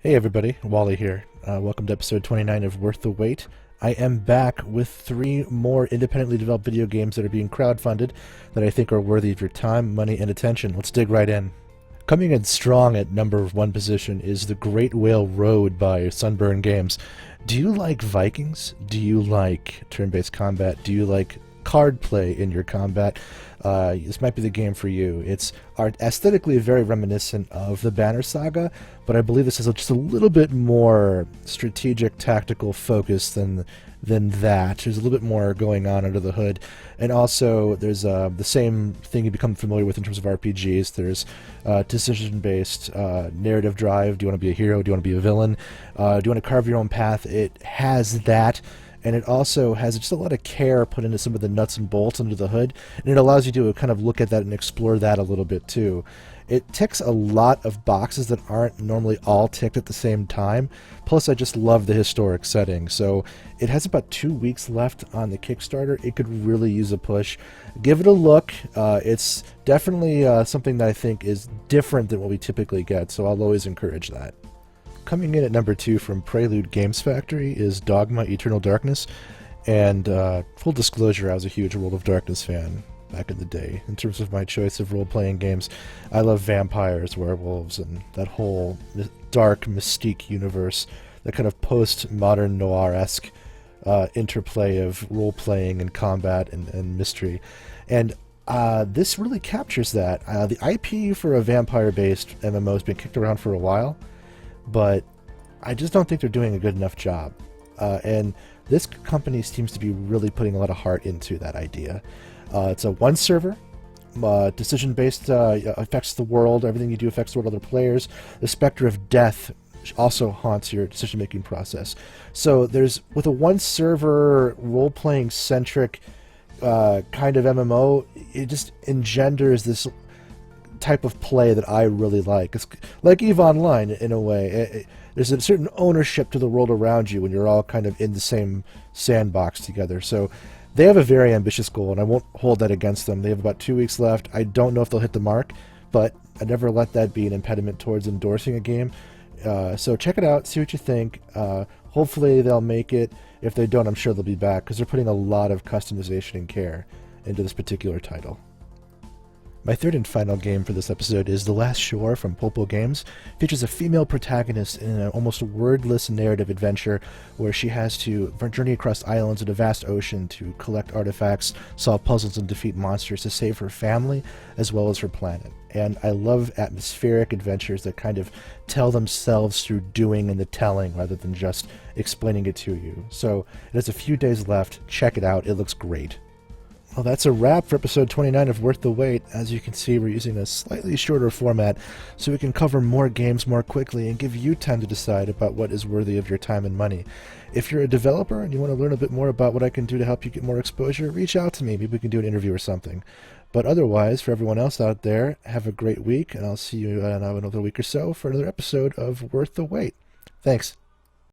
Hey everybody, Wally here. Welcome to episode 29 of Worth the Wait. I am back with 3 more independently developed video games that are being crowdfunded that I think are worthy of your time, money, and attention. Let's dig right in. Coming in strong at number 1 position is The Great Whale Road by Sunburn Games. Do you like Vikings? Do you like turn-based combat? Do you like card play in your combat? This might be the game for you. It's aesthetically very reminiscent of the Banner Saga, but I believe this has just a little bit more strategic, tactical focus than that. There's a little bit more going on under the hood, and also there's the same thing you become familiar with in terms of RPGs. There's decision-based narrative drive. Do you want to be a hero? Do you want to be a villain? Do you want to carve your own path? It has that. And it also has just a lot of care put into some of the nuts and bolts under the hood, and it allows you to kind of look at that and explore that a little bit too. It ticks a lot of boxes that aren't normally all ticked at the same time, plus I just love the historic setting. So it has about 2 weeks left on the Kickstarter. It could really use a push. Give it a look. It's definitely something that I think is different than what we typically get, so I'll always encourage that. Coming in at number 2 from Prelude Games Factory is Dogma Eternal Darkness, and full disclosure, I was a huge World of Darkness fan back in the day. In terms of my choice of role-playing games, I love vampires, werewolves, and that whole dark mystique universe, that kind of post-modern noir-esque interplay of role-playing and combat and mystery. And this really captures that. The IP for a vampire-based MMO has been kicked around for a while, but I just don't think they're doing a good enough job. And this company seems to be really putting a lot of heart into that idea. It's a one server, decision-based, affects the world. Everything you do affects the world of other players. The specter of death also haunts your decision-making process. So with a one server role-playing centric kind of MMO, it just engenders this type of play that I really like. It's like EVE Online in a way. There's a certain ownership to the world around you when you're all kind of in the same sandbox together. So they have a very ambitious goal, and I won't hold that against them. They have about 2 weeks left. I don't know if they'll hit the mark, but I never let that be an impediment towards endorsing a game. So check it out, see what you think. Hopefully they'll make it. If they don't, I'm sure they'll be back, because they're putting a lot of customization and care into this particular title. My third and final game for this episode is The Last Shore from Popo Games. It features a female protagonist in an almost wordless narrative adventure where she has to journey across islands in a vast ocean to collect artifacts, solve puzzles, and defeat monsters to save her family as well as her planet. And I love atmospheric adventures that kind of tell themselves through doing and the telling rather than just explaining it to you. So it has a few days left. Check it out. It looks great. Well, that's a wrap for episode 29 of Worth the Wait. As you can see, we're using a slightly shorter format so we can cover more games more quickly and give you time to decide about what is worthy of your time and money. If you're a developer and you want to learn a bit more about what I can do to help you get more exposure, reach out to me. Maybe we can do an interview or something. But otherwise, for everyone else out there, have a great week, and I'll see you in another week or so for another episode of Worth the Wait. Thanks.